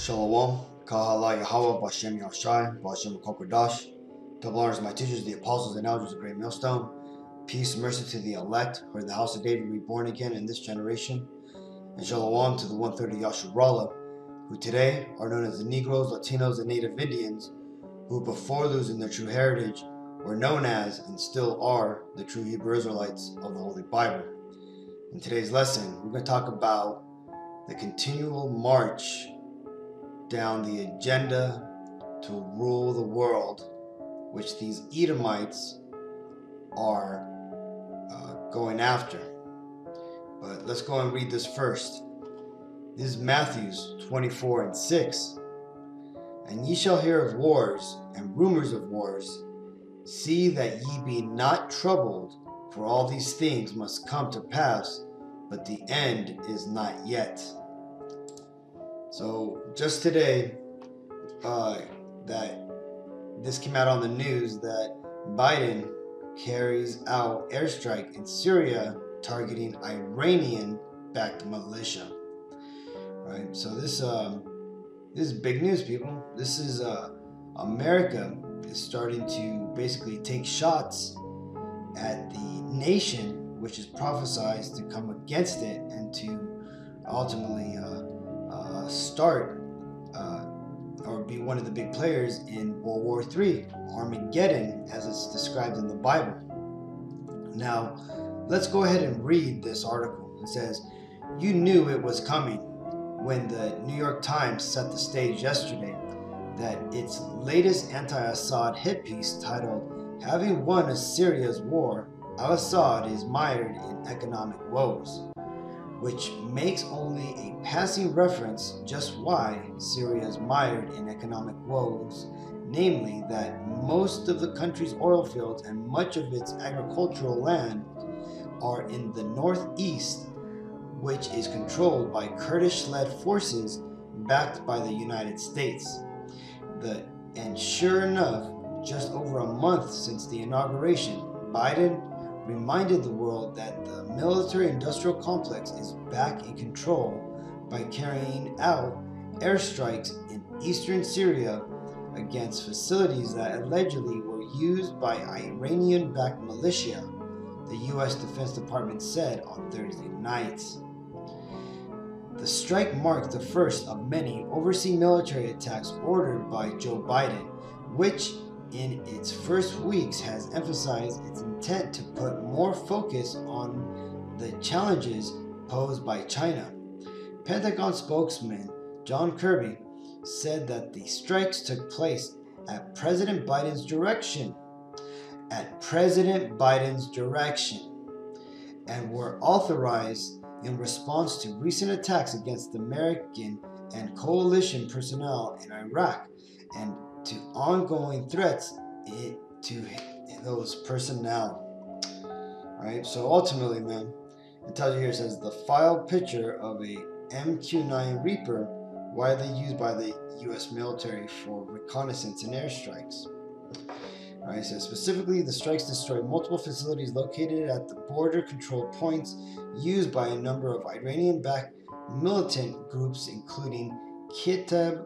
Shalom, Kahala Yahweh, Bashem Yahshai, Bashem Kokodash. Double honors to my teachers, the apostles and elders of Great Millstone. Peace, mercy to the elect, who are the house of David reborn again in this generation. And Shalom to the 130 Yasharala, who today are known as the Negroes, Latinos, and Native Indians, who before losing their true heritage were known as and still are the true Hebrew Israelites of the Holy Bible. In today's lesson, we're going to talk about the continual march down the agenda to rule the world, which these Edomites are going after. But let's go and read this first. This is Matthew 24:6. And ye shall hear of wars and rumors of wars. See that ye be not troubled, for all these things must come to pass, but the end is not yet. So just today, that this came out on the news that Biden carries out airstrike in Syria targeting Iranian-backed militia. Right. So this is big news, people. This is America is starting to basically take shots at the nation, which is prophesied to come against it and to ultimately start or be one of the big players in World War III, Armageddon, as it's described in the Bible. Now, let's go ahead and read this article. It says, "You knew it was coming when the New York Times set the stage yesterday that its latest anti-Assad hit piece titled, 'Having won Syria's war, al-Assad is mired in economic woes,' which makes only a passing reference just why Syria is mired in economic woes, namely that most of the country's oil fields and much of its agricultural land are in the northeast, which is controlled by Kurdish-led forces backed by the United States. And sure enough, just over a month since the inauguration, Biden reminded the world that the military-industrial complex is back in control by carrying out airstrikes in eastern Syria against facilities that allegedly were used by Iranian-backed militia, the U.S. Defense Department said on Thursday night. The strike marked the first of many overseas military attacks ordered by Joe Biden, which in its first weeks has emphasized its intent to put more focus on the challenges posed by China. Pentagon spokesman John Kirby said that the strikes took place at President Biden's direction. And were authorized in response to recent attacks against American and coalition personnel in Iraq and to ongoing threats to those personnel. Right? So ultimately, man, it tells you here, it says the file picture of a MQ-9 Reaper widely used by the U.S. military for reconnaissance and airstrikes. Right, it says specifically, the strikes destroyed multiple facilities located at the border control points used by a number of Iranian-backed militant groups, including Kataib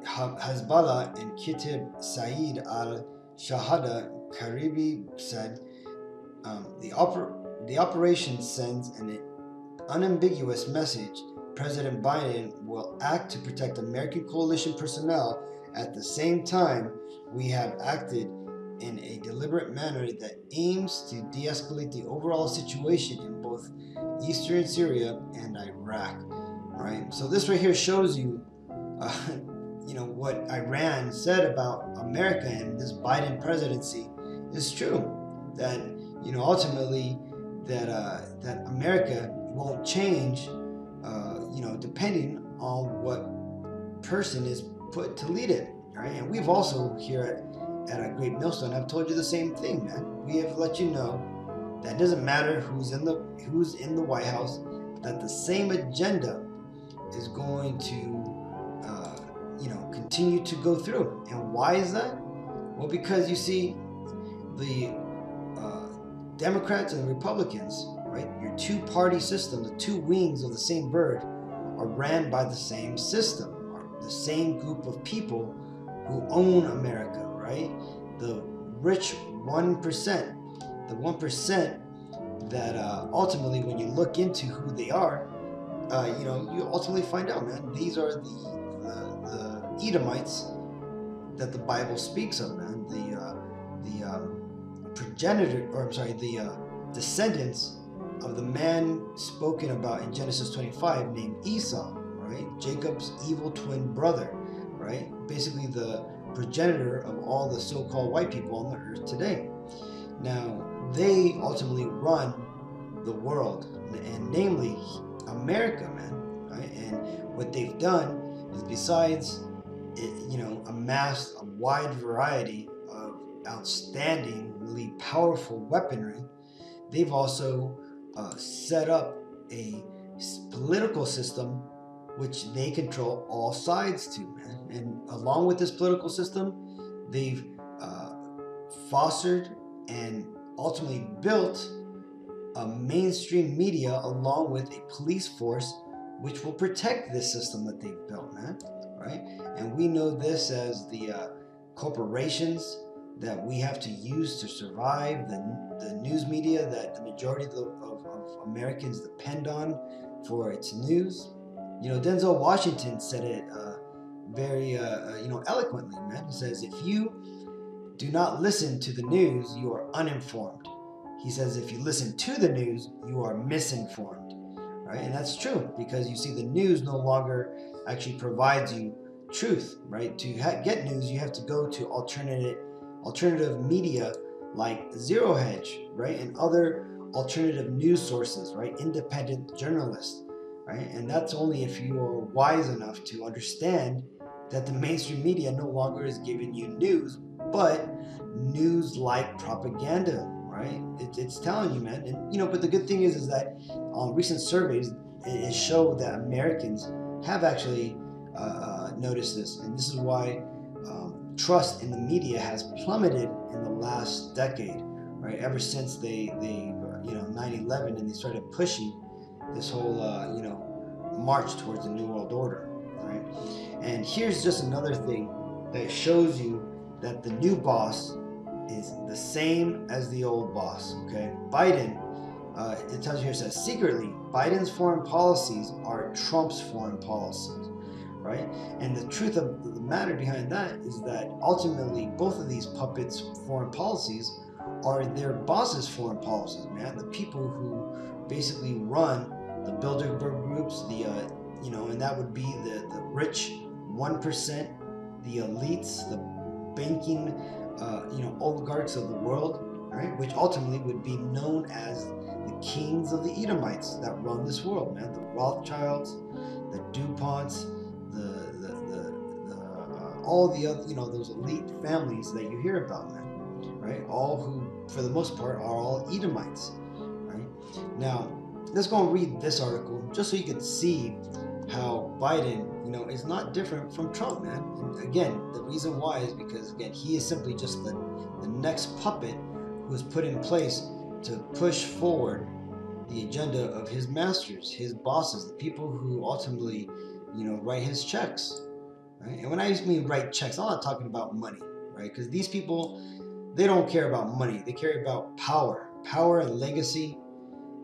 Hezbollah and Kataib Saeed al-Shahada. Karibi said the operation sends an unambiguous message. President Biden will act to protect American coalition personnel. At the same time, we have acted in a deliberate manner that aims to de-escalate the overall situation in both eastern Syria and Iraq. Right. So this right here shows you, what Iran said about America and this Biden presidency is true. That ultimately that America won't change. Depending on what person is put to lead it, right? And we've also here at a Great Millstone have told you the same thing, man. We have let you know that it doesn't matter who's in the White House, that the same agenda is going to continue to go through. And why is that? Well, because you see, the Democrats and Republicans, right? Your two-party system, the two wings of the same bird, are ran by the same system. the same group of people who own America, right? The rich 1%, the 1% that ultimately, when you look into who they are, you ultimately find out, man, these are the Edomites that the Bible speaks of, man. The progenitor, or I'm sorry, the descendants of the man spoken about in Genesis 25 named Esau, right? Jacob's evil twin brother, right? Basically the progenitor of all the so-called white people on the earth today. Now, they ultimately run the world, and namely America, man, right? And what they've done is, besides amassed a wide variety of outstandingly powerful weaponry, they've also set up a political system which they control all sides to, man. And along with this political system, they've fostered and ultimately built a mainstream media along with a police force which will protect this system that they've built, man, right? And we know this as the corporations that we have to use to survive, the news media that the majority of Americans depend on for its news. Denzel Washington said it very eloquently, man. He says, if you do not listen to the news, you are uninformed. He says, if you listen to the news, you are misinformed, right? And that's true, because you see, the news no longer actually provides you truth, right? To get news, you have to go to alternative media like Zero Hedge, right? And other alternative news sources, right? Independent journalists, right? And that's only if you are wise enough to understand that the mainstream media no longer is giving you news, but news like propaganda, right? It's telling you, man. And but the good thing is that on recent surveys, it showed that Americans have actually noticed this, and this is why trust in the media has plummeted in the last decade, right? Ever since they 9/11, and they started pushing this whole march towards the New World Order, right? And here's just another thing that shows you that the new boss is the same as the old boss, okay? Biden, it tells you here, it says, secretly, Biden's foreign policies are Trump's foreign policies, right? And the truth of the matter behind that is that ultimately both of these puppets' foreign policies are their boss's foreign policies, man. The people who basically run the Bilderberg groups, and that would be the rich 1%, the elites, the banking, oligarchs of the world, right? Which ultimately would be known as the kings of the Edomites that run this world, man. The Rothschilds, the DuPonts, all the other, those elite families that you hear about, man, right? All who, for the most part, are all Edomites, right? Now, let's go and read this article just so you can see how Biden, is not different from Trump, man. And again, the reason why is because, again, he is simply just the next puppet who is put in place to push forward the agenda of his masters, his bosses, the people who ultimately, write his checks, right? And when I mean write checks, I'm not talking about money, right? Because these people, they don't care about money. They care about power and legacy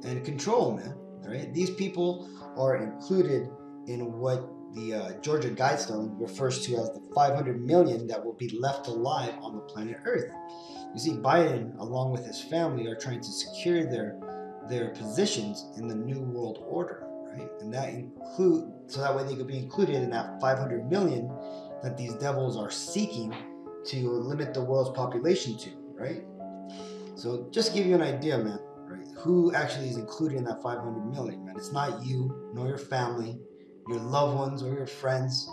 and control, man, right? These people are included in what the Georgia Guidestone refers to as the 500 million that will be left alive on the planet Earth. You see, Biden, along with his family, are trying to secure their positions in the New World Order, right? And so that way they could be included in that 500 million that these devils are seeking to limit the world's population to, right? So just to give you an idea, man, right? Who actually is included in that 500 million, man? It's not you, nor your family, your loved ones, or your friends,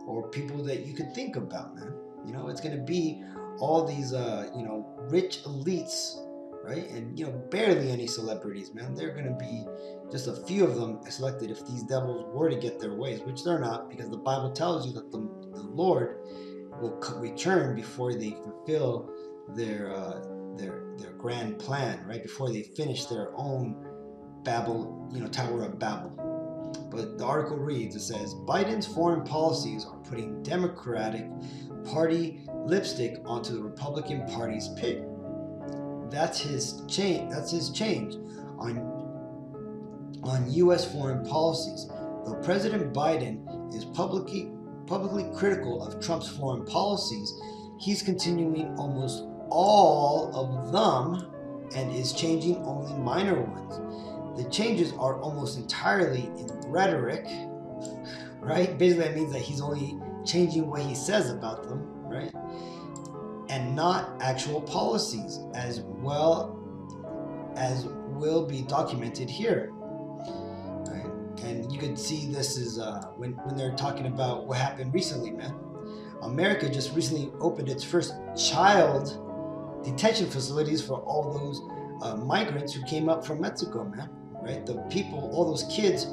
or people that you could think about, man. It's going to be all these, rich elites, right? And, barely any celebrities, man. They're going to be just a few of them selected if these devils were to get their ways, which they're not, because the Bible tells you that the Lord will return before they fulfill their grand plan, right? Before they finish their own Babel, Tower of Babel. But the article reads, it says, Biden's foreign policies are putting Democratic Party lipstick onto the Republican Party's pig. That's his change. That's his change on U.S. foreign policies. Though President Biden is publicly critical of Trump's foreign policies, he's continuing almost all of them and is changing only minor ones. The changes are almost entirely in rhetoric, right? Basically, that means that he's only changing what he says about them, right? And not actual policies, as well as will be documented here. Right? And you can see this is when they're talking about what happened recently, man. America just recently opened its first child detention facilities for all those migrants who came up from Mexico, man. Right? The people, all those kids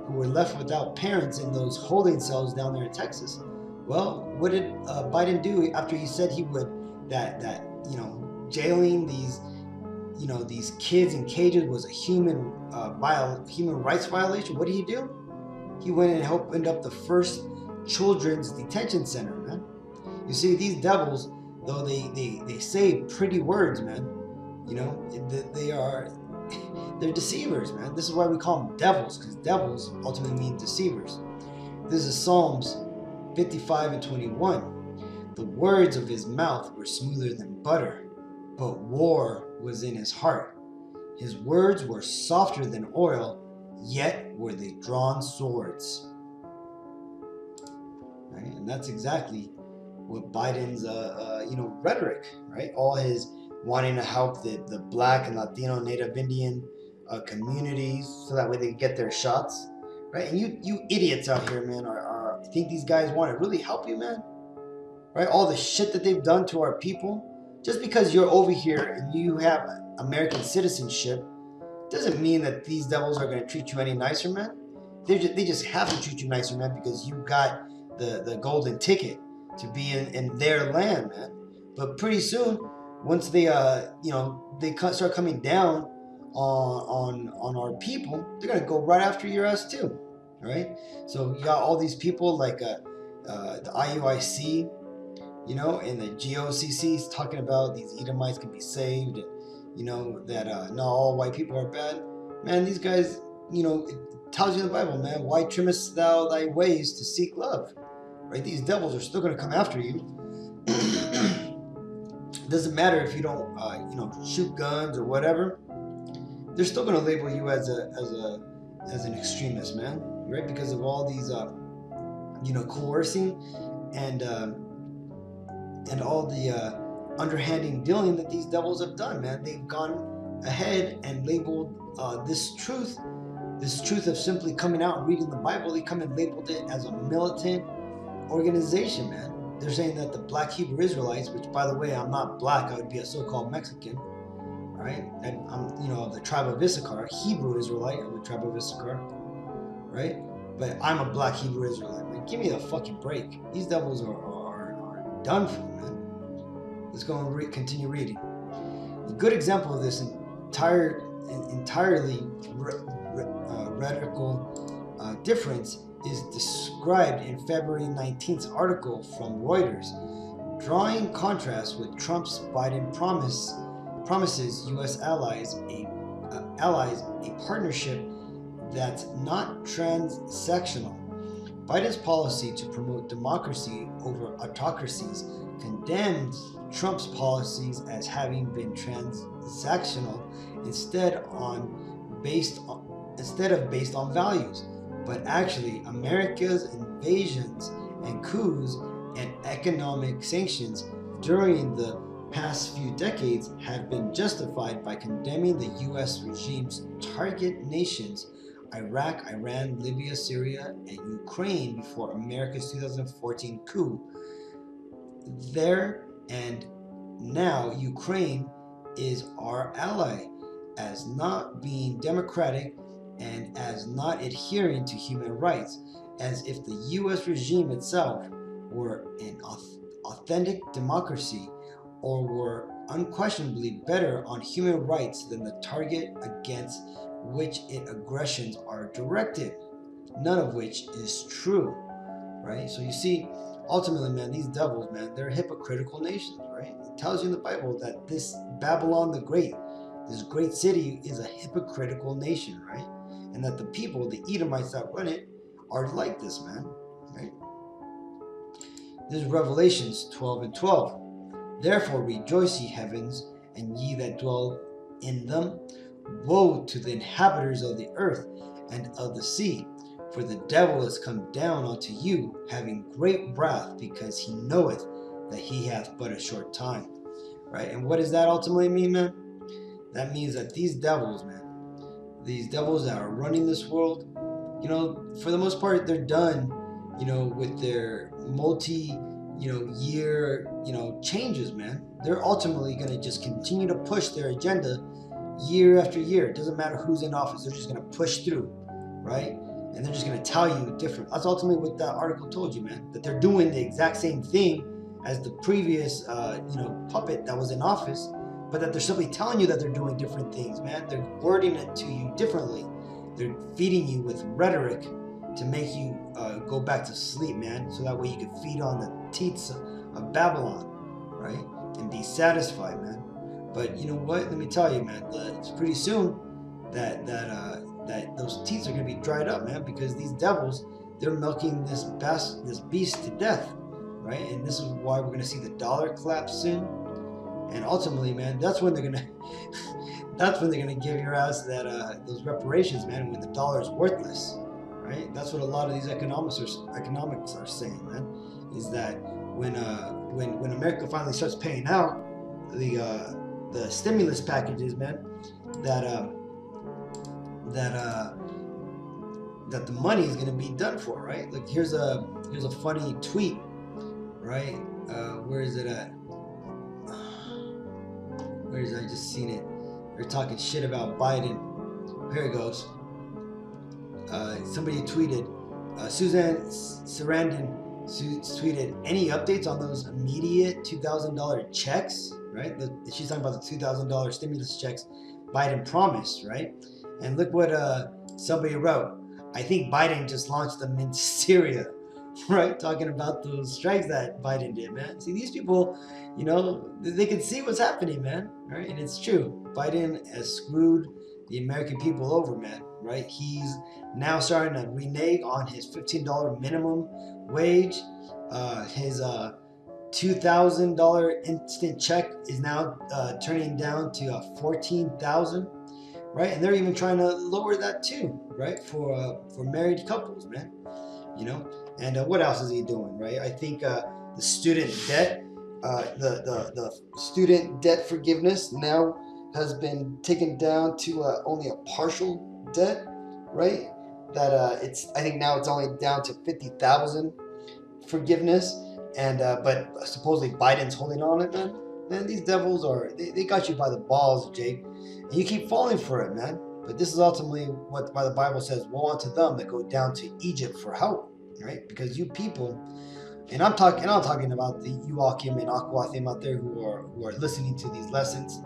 who were left without parents in those holding cells down there in Texas. Well, what did Biden do after he said he would that jailing these kids in cages was a human rights violation? What did he do? He went and opened up the first children's detention center, man. You see, these devils, though they say pretty words, man, they're deceivers, man. This is why we call them devils, because devils ultimately mean deceivers. This is Psalms 55:21. The words of his mouth were smoother than butter, but war was in his heart. His words were softer than oil, yet were they drawn swords. Right? And that's exactly what Biden's rhetoric, right? All his wanting to help the Black and Latino, Native Indian communities, so that way they can get their shots, right? And you idiots out here, man, are think these guys want to really help you, man? Right? All the shit that they've done to our people, just because you're over here and you have American citizenship, doesn't mean that these devils are going to treat you any nicer, man. They just have to treat you nicer, man, because you got the golden ticket to be in their land, man. But pretty soon, once they start coming down on our people, they're gonna go right after your ass too, right? So you got all these people like the IUIC, and the GOCC's talking about these Edomites can be saved, and that not all white people are bad. Man, these guys, it tells you in the Bible, man, why trimmest thou thy ways to seek love? Right? These devils are still gonna come after you. Doesn't matter if you don't, shoot guns or whatever. They're still going to label you as an extremist, man, right? Because of all these, coercing and all the underhanding dealing that these devils have done, man. They've gone ahead and labeled this truth of simply coming out and reading the Bible. They come and labeled it as a militant organization, man. They're saying that the Black Hebrew Israelites, which, by the way, I'm not black, I would be a so-called Mexican, right? And I'm, of the tribe of Issachar, Hebrew Israelite of the tribe of Issachar, right? But I'm a Black Hebrew Israelite, man. Give me the fucking break. These devils are done for, man. Let's go and continue reading. A good example of this entirely radical difference is described in February 19th article from Reuters, drawing contrast with Trump's Biden promises U.S. allies a partnership that's not transactional. Biden's policy to promote democracy over autocracies condemns Trump's policies as having been transactional instead of based on values. But actually, America's invasions and coups and economic sanctions during the past few decades have been justified by condemning the U.S. regime's target nations, Iraq, Iran, Libya, Syria, and Ukraine, before America's 2014 coup. There and now, Ukraine is our ally, as not being democratic and as not adhering to human rights, as if the U.S. regime itself were an authentic democracy or were unquestionably better on human rights than the target against which its aggressions are directed. none of which is true, right? So you see, ultimately, man, these devils, man, they're hypocritical nations, right? It tells you in the Bible that this Babylon the Great, this great city, is a hypocritical nation, right? And that the people, the Edomites that run it, are like this, man, right? This is Revelations 12:12. Therefore rejoice, ye heavens, and ye that dwell in them. Woe to the inhabitants of the earth and of the sea, for the devil is come down unto you, having great wrath, because he knoweth that he hath but a short time. Right? And what does that ultimately mean, man? That means that these devils, man, these devils that are running this world, for the most part, they're done, with their year, changes, man. They're ultimately going to just continue to push their agenda year after year. It doesn't matter who's in office. They're just going to push through, right? And they're just going to tell you different. That's ultimately what that article told you, man, that they're doing the exact same thing as the previous, puppet that was in office, but that they're simply telling you that they're doing different things, man. They're wording it to you differently. They're feeding you with rhetoric to make you go back to sleep, man, so that way you can feed on the teats of Babylon, right, and be satisfied, man. But you know what? Let me tell you, man. It's pretty soon that those teats are gonna be dried up, man, because these devils, they're milking this beast to death, right? And this is why we're gonna see the dollar collapse soon. And ultimately, man, that's when they're gonna give your ass those reparations, man. When the dollar is worthless, right? That's what a lot of these economics are saying, man. Is that when America finally starts paying out the stimulus packages, man, that the money is gonna be done for, right? Like here's a funny tweet, right? Where is it at? Where is it? I just seen it. They're talking shit about Biden. Here it goes. Somebody tweeted, Suzanne Sarandon tweeted, any updates on those immediate $2,000 checks, right? She's talking about the $2,000 stimulus checks Biden promised, right? And look what somebody wrote. I think Biden just launched them in Syria, right? Talking about those strikes that Biden did, man. See, these people, they can see what's happening, man, right? And it's true. Biden has screwed the American people over, man, right? He's now starting to renege on his $15 minimum wage. His $2,000 instant check is now turning down to $14,000, right? And they're even trying to lower that too, right? For married couples, man. And what else is he doing, right? I think the student debt, the student debt forgiveness now has been taken down to only a partial debt, right? That I think now it's only down to 50,000 forgiveness, and but supposedly Biden's holding on it, man. Man, these devils they got you by the balls, Jake, and you keep falling for it, man. But this is ultimately what the Bible says: woe unto them that go down to Egypt for help, right? Because you people, and I'm talking about the Joachim and Aquathim out there who are listening to these lessons,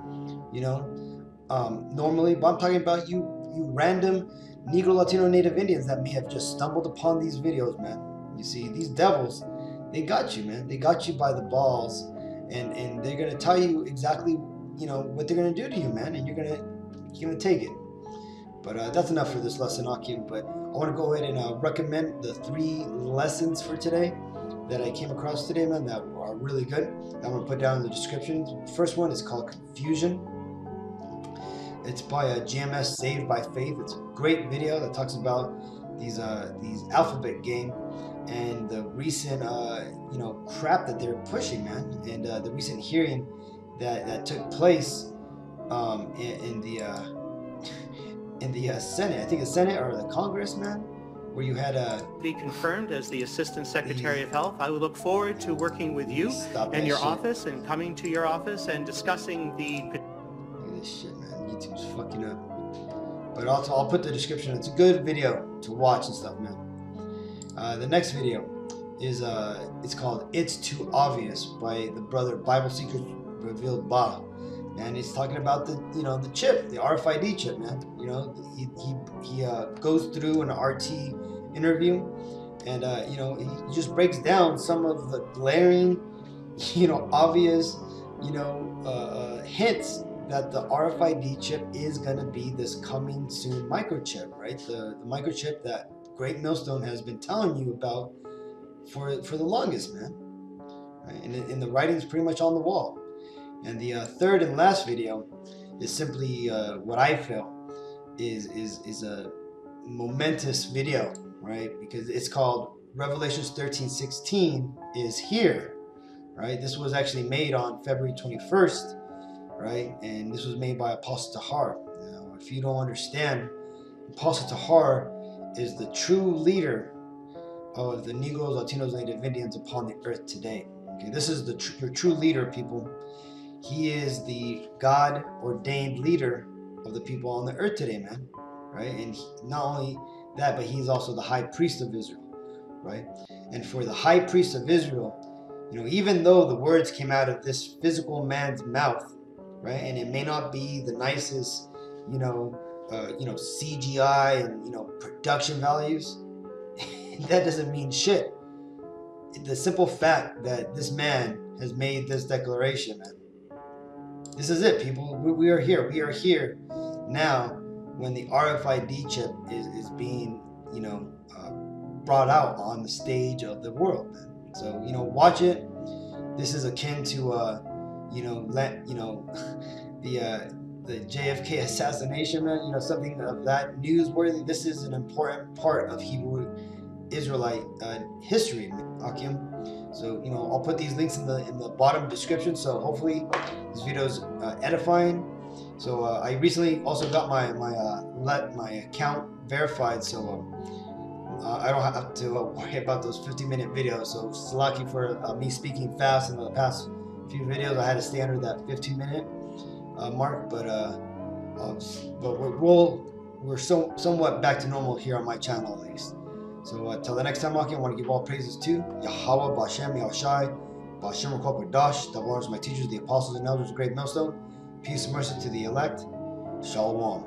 normally, but I'm talking about you random Negro, Latino, Native Indians that may have just stumbled upon these videos, man. You see, these devils, they got you, man. They got you by the balls, and they're gonna tell you exactly, what they're gonna do to you, man, and you're gonna take it. But that's enough for this lesson, Akim. But I want to go ahead and recommend the 3 lessons for today that I came across today, man, that are really good. I'm gonna put down in the description. The first one is called Confusion. It's by GMS Saved by Faith. It's a great video that talks about these alphabet game and the recent crap that they're pushing, man, and the recent hearing that took place in the Senate. I think the Senate or the Congress, man, where you had be confirmed as the Assistant Secretary of Health. I would look forward to working with you and your office and coming to your office and discussing the... Look at this shit, man. YouTube's fucking up. But I'll put the description. It's a good video to watch and stuff, man. The next video is it's called "It's Too Obvious" by the brother Bible Seekers Revealed Ba. And he's talking about the the chip, the RFID chip, man. He goes through an RT interview, and he just breaks down some of the glaring, obvious, hints that the RFID chip is going to be this coming soon microchip, right? The microchip that Great Millstone has been telling you about for the longest, man. Right? And the writing's pretty much on the wall. And the third and last video is simply what I feel is a momentous video, right? Because it's called Revelations 13:16 is here, right? This was actually made on February 21st, right? And this was made by Apostle Tahar. Now, if you don't understand, Apostle Tahar is the true leader of the Negroes, Latinos, Native Indians upon the earth today. Okay, this is your true leader, people. He is the God-ordained leader of the people on the earth today, man. Right? And not only that, but he's also the high priest of Israel, right? And for the high priest of Israel, even though the words came out of this physical man's mouth, right, and it may not be the nicest, CGI and production values, that doesn't mean shit. The simple fact that this man has made this declaration, man. This is it, people. We are here. We are here now when the RFID chip is being, brought out on the stage of the world, man. So, watch it. This is akin to, the JFK assassination, man. Something of that newsworthy. This is an important part of Hebrew Israelite history, Akim. So I'll put these links in the bottom description. So hopefully this video is edifying. So I recently also got my account verified, so I don't have to worry about those 50-minute videos. So it's lucky for me speaking fast. In the past few videos, I had to stay under that 15-minute mark, but we're somewhat back to normal here on my channel at least. So till the next time, Aki, I want to give all praises to Yahweh, Bashem, Yahushai, Bashem, Rakop, Dash, the honors my teachers, the apostles and elders of Great Millstone. Peace and mercy to the elect. Shalom.